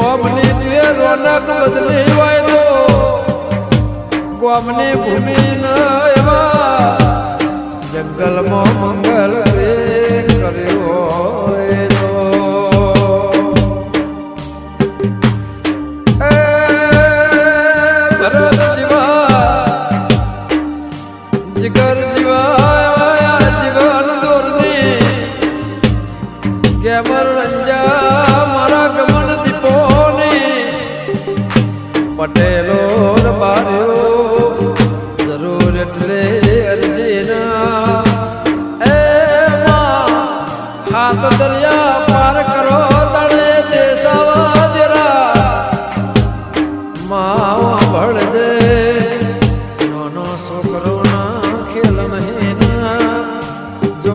ગોમની તુએ રોનક બદલી હોય તો ગોમની ભૂમિ ન એવા જંગલમાં મંગલ કર્યો હોય તો ભરત જીવા જીગર જીવા જીવન દોરની ગેમર રંજા મારા ગમન દીપોની પટેલો બાર્યો જરૂર એટલે અરજીના હાથ દરિયા